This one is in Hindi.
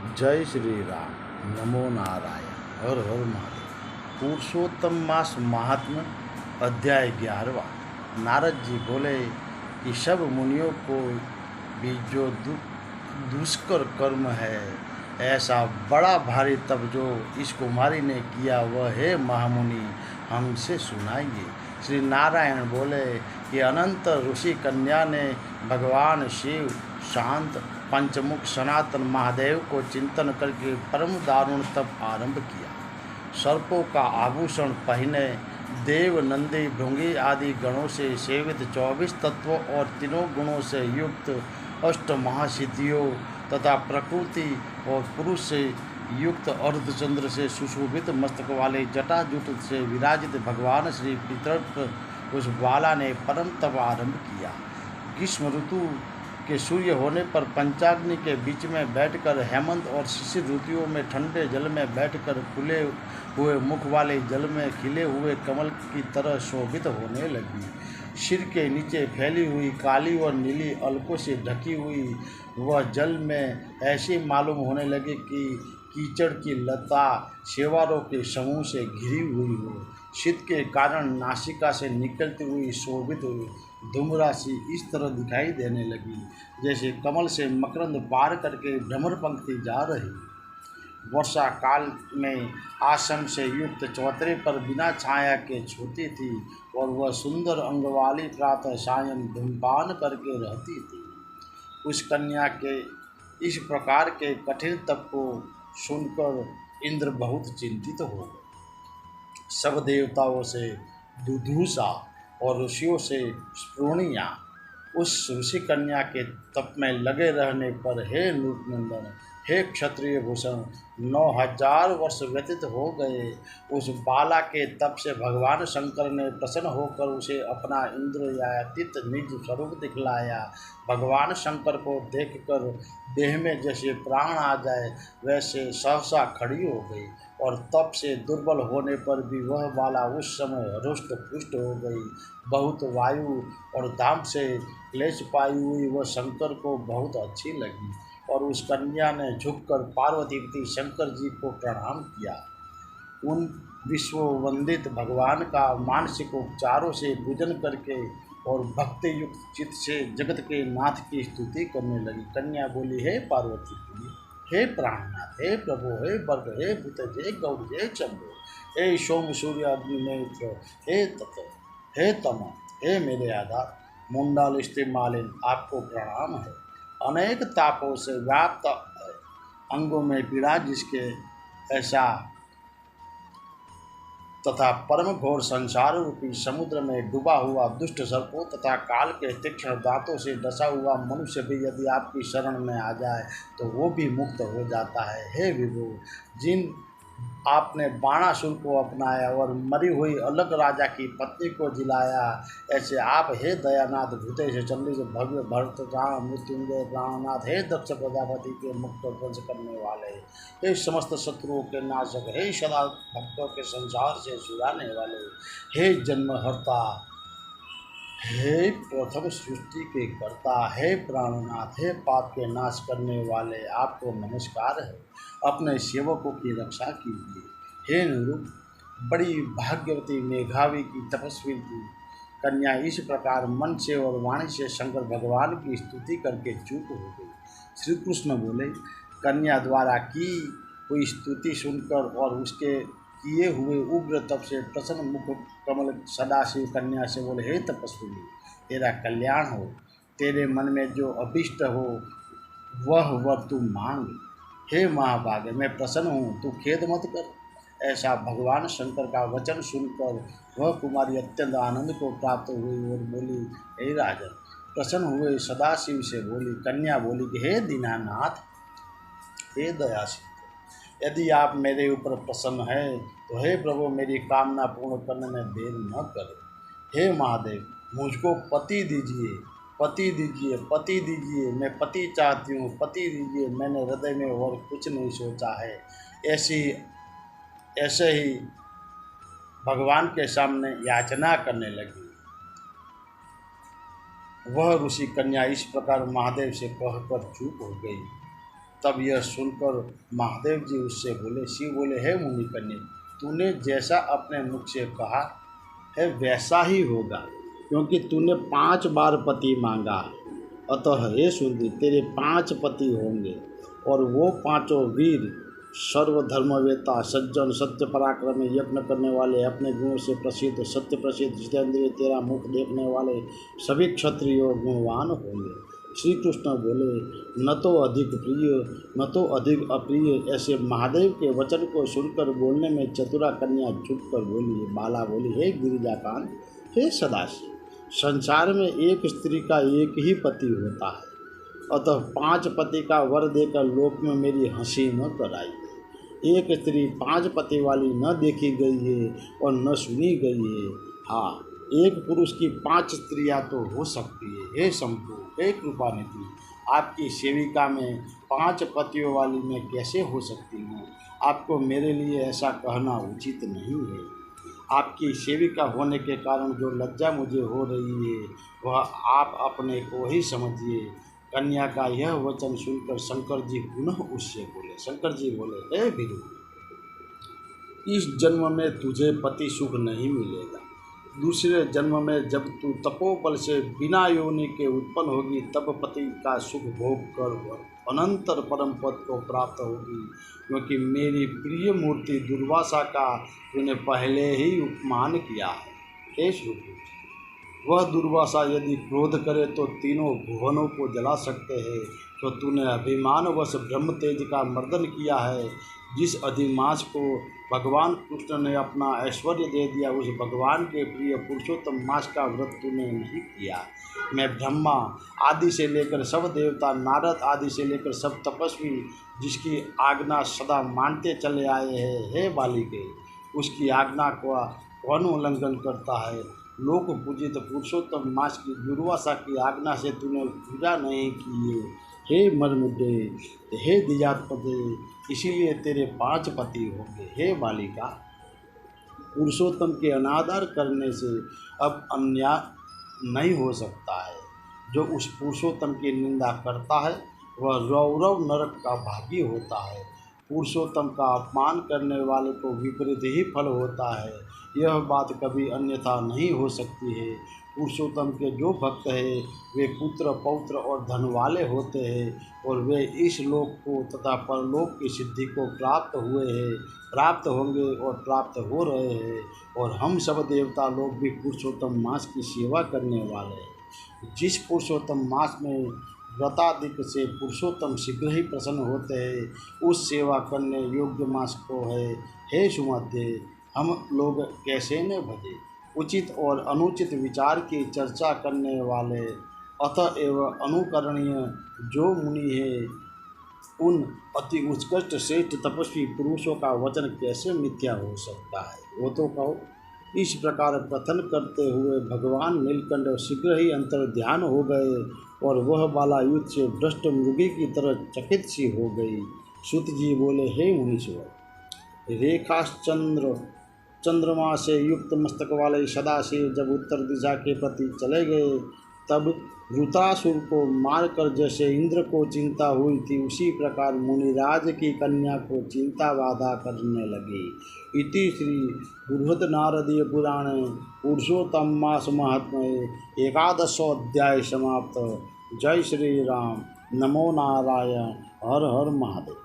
जय श्री राम। नमो नारायण। हर हर महादेव। पुरुषोत्तम मास महात्म्य अध्याय 11वां। नारद जी बोले कि सब मुनियों को भी जो दुष्कर कर्म है, ऐसा बड़ा भारी तप जो इस कुमारी ने किया, वह है महामुनि हमसे सुनाइए। श्री नारायण बोले कि अनंत ऋषि कन्या ने भगवान शिव शांत पंचमुख सनातन महादेव को चिंतन करके परम दारुण तप आरंभ किया। सर्पों का आभूषण पहने देव नंदी भृंगी आदि गणों से सेवित 24 तत्वों और तीनों गुणों से युक्त अष्ट महासिद्धियों तथा प्रकृति और पुरुष से युक्त अर्धचंद्र से सुशोभित मस्तक वाले जटाजुट से विराजित भगवान श्री पितृ उस बाला ने परम तप आरंभ किया। ग्रीष्म ऋतु के सूर्य होने पर पंचाग्नि के बीच में बैठकर हेमंत और शिशिर ऋतुओं में ठंडे जल में बैठकर खुले हुए मुख वाले जल में खिले हुए कमल की तरह शोभित होने लगी। सिर के नीचे फैली हुई काली और नीली अलकों से ढकी हुई वह जल में ऐसी मालूम होने लगी कि कीचड़ की लता शेवारों के समूह से घिरी हुई हो। शीत के कारण नासिका से निकलती हुई शोभित धूमराशि इस तरह दिखाई देने लगी जैसे कमल से मकरंद पार करके भ्रमर पंक्ति जा रही। वर्षा काल में आश्रम से युक्त चौतरे पर बिना छाया के छूती थी और वह सुंदर अंग वाली प्रातः सायं धूमपान करके रहती थी। उस कन्या के इस प्रकार के कठिन तप को सुनकर इंद्र बहुत चिंतित हो गए। सब देवताओं से दुदुसा और ऋषियों से स्पृहणिया उस ऋषि कन्या के तप में लगे रहने पर हे नूपनंदन, हे क्षत्रिय भूषण, 9000 वर्ष व्यतीत हो गए। उस बाला के तप से भगवान शंकर ने प्रसन्न होकर उसे अपना इंद्रियातीत निज स्वरूप दिखलाया। भगवान शंकर को देखकर देह में जैसे प्राण आ जाए वैसे सहसा खड़ी हो गई और तप से दुर्बल होने पर भी वह बाला उस समय रुष्ट पुष्ट हो गई। बहुत वायु और धाम से क्लेश पाई हुई वह शंकर को बहुत अच्छी लगी और उस कन्या ने झुककर पार्वती शंकर जी को प्रणाम किया। उन विश्ववंदित भगवान का मानसिक उपचारों से पूजन करके और भक्ति युक्त चित्त से जगत के नाथ की स्तुति करने लगी। कन्या बोली, हे पार्वती बोली, हे प्राणनाथ, हे प्रभु, हे वर्ग, हे भूतज, हे गौर, हे चंद्र, हे सोम सूर्य अग्नि नेत्र, हे तत्, हे तम, हे मेरे आधार मुंडाल स्त्री मालिन, आपको प्रणाम है। अनेक तापों से व्याप्त अंगों में पीड़ा जिसके ऐसा तथा परम घोर संसार रूपी समुद्र में डूबा हुआ दुष्ट सर्पों तथा काल के तीक्ष्ण दांतों से डसा हुआ मनुष्य भी यदि आपकी शरण में आ जाए तो वो भी मुक्त हो जाता है। हे विभु, जिन आपने बाणासुर को अपनाया और मरी हुई अलग राजा की पत्नी को जिलाया, ऐसे आप हे दयानाथ भूतेश चंडी से भव्य भरत राम मृत्युंजय प्राणनाथ, हे दक्ष प्रजापति के मुक्त ध्वंस करने वाले, हे समस्त शत्रुओं के नाशक, हे सदा भक्तों के संसार से छुड़ाने वाले, हे जन्महर्ता, हे प्रथम सृष्टि के कर्ता, हे प्राणनाथ, हे पाप के नाश करने वाले, आपको नमस्कार है। अपने सेवकों की रक्षा कीजिए। हे निरुप, बड़ी भाग्यवती मेघावी की तपस्वी की कन्या इस प्रकार मन से और वाणी से शंकर भगवान की स्तुति करके चुप हो गई। श्री कृष्ण बोले, कन्या द्वारा की हुई स्तुति सुनकर और उसके किए हुए उग्र तप से प्रसन्न मुख कमल सदाशिव कन्या से बोले, हे तपस्विनी, तेरा कल्याण हो। तेरे मन में जो अभिष्ट हो वह वर तू मांग। हे महाभागे, मैं प्रसन्न हूँ, तू खेद मत कर। ऐसा भगवान शंकर का वचन सुनकर वह कुमारी अत्यंत आनंद को प्राप्त हुई और बोली, हे राजन, प्रसन्न हुए सदाशिव से बोली। कन्या बोली कि हे दीनानाथ, हे दयाशिव, यदि आप मेरे ऊपर प्रसन्न हैं तो हे प्रभु, मेरी कामना पूर्ण करने में देर न करें। हे महादेव, मुझको पति दीजिए, पति दीजिए, पति दीजिए, मैं पति चाहती हूँ, पति दीजिए। मैंने हृदय में और कुछ नहीं सोचा है। ऐसे ही भगवान के सामने याचना करने लगी। वह ऋषि कन्या इस प्रकार महादेव से कहकर चुप हो गई। तब यह सुनकर महादेव जी उससे बोले, शिव बोले, हे मुनि कन्या, तूने जैसा अपने मुख से कहा है वैसा ही होगा, क्योंकि तूने 5 बार पति मांगा। अतः हे सुंदरी, तेरे 5 पति होंगे, और वो 5 वीर, सर्वधर्मवेता, सज्जन, सत्य पराक्रमी, यज्ञ करने वाले, अपने गुणों से प्रसिद्ध, सत्य प्रसिद्ध, जितेंद्रिय, तेरा मुख देखने वाले सभी क्षत्रियो गुणवान होंगे। श्री कृष्ण बोले, न तो अधिक प्रिय न तो अधिक अप्रिय। ऐसे महादेव के वचन को सुनकर बोलने में चतुरा कन्या झुककर बोली, बाला बोली, हे गिरिजाकांत, हे सदाशिव, संसार में एक स्त्री का एक ही पति होता है, अतः 5 पति का वर देकर लोक में मेरी हंसी न कराइए। एक स्त्री 5 पति वाली न देखी गई है और न सुनी गई है। हाँ, एक पुरुष की 5 स्त्रियां तो हो सकती है। हे शंभु, हे कृपानिधि, आपकी सेविका में 5 पतियों वाली मैं कैसे हो सकती हूँ? आपको मेरे लिए ऐसा कहना उचित नहीं है। आपकी सेविका होने के कारण जो लज्जा मुझे हो रही है वह आप अपने को ही समझिए। कन्या का यह वचन सुनकर शंकर जी पुनः उससे बोले, शंकर जी बोले, हे भीरू, इस जन्म में तुझे पति सुख नहीं मिलेगा। दूसरे जन्म में जब तू तपोबल से बिना योनि के उत्पन्न होगी तब पति का सुख भोग कर अनंतर परम पद को प्राप्त होगी, क्योंकि मेरी प्रिय मूर्ति दुर्वासा का तूने पहले ही उपमान किया है। हे श्रुति, वह दुर्वासा यदि क्रोध करे तो तीनों भुवनों को जला सकते हैं। तो तूने अभिमानवश ब्रह्म तेज का मर्दन किया है। जिस अधिमास को भगवान कृष्ण ने अपना ऐश्वर्य दे दिया, उस भगवान के प्रिय पुरुषोत्तम मास का व्रत तूने नहीं किया। मैं ब्रह्मा आदि से लेकर सब देवता, नारद आदि से लेकर सब तपस्वी जिसकी आज्ञा सदा मानते चले आए हैं, हे बालिके, उसकी आज्ञा का कौन उल्लंघन करता है? लोक पूजित पुरुषोत्तम मास की दुर्वासा की आज्ञा से तूने पूजा नहीं की है। हे मर्मुदे, हे द्विजात्पदे, इसीलिए तेरे 5 पति होंगे। हे बालिका, पुरुषोत्तम के अनादर करने से अब अन्याय नहीं हो सकता है। जो उस पुरुषोत्तम की निंदा करता है वह रौरव नरक का भागी होता है। पुरुषोत्तम का अपमान करने वाले को विपरीत ही फल होता है। यह बात कभी अन्यथा नहीं हो सकती है। पुरुषोत्तम के जो भक्त हैं वे पुत्र, पौत्र और धन वाले होते हैं, और वे इस लोक को तथा परलोक की सिद्धि को प्राप्त हुए हैं, प्राप्त होंगे और प्राप्त हो रहे हैं। और हम सब देवता लोग भी पुरुषोत्तम मास की सेवा करने वाले हैं। जिस पुरुषोत्तम मास में व्रताधिक से पुरुषोत्तम शीघ्र ही प्रसन्न होते हैं, उस सेवा करने योग्य मास को है। हे सुमध्य, हम लोग कैसे न भजे? उचित और अनुचित विचार की चर्चा करने वाले अतः एवं अनुकरणीय जो मुनि है, उन अति उत्कृष्ट श्रेष्ठ तपस्वी पुरुषों का वचन कैसे मिथ्या हो सकता है? वो तो कहो। इस प्रकार कथन करते हुए भगवान नीलकंठ शीघ्र ही अंतर ध्यान हो गए और वह बाला युद्ध से भ्रष्ट मृगी की तरह चकित सी हो गई। सूत जी बोले, हे मुनीश्वर, चंद्रमा से युक्त मस्तक वाले सदाशिव जब उत्तर दिशा के प्रति चले गए तब वृत्रासुर को मारकर जैसे इंद्र को चिंता हुई थी, उसी प्रकार मुनिराज की कन्या को चिंता बाधा करने लगी। इति श्री बृहद्नारदीय पुराणे पुरुषोत्तम मास महात्म्ये 11वां अध्याय समाप्त। जय श्री राम। नमो नारायण। हर हर महादेव।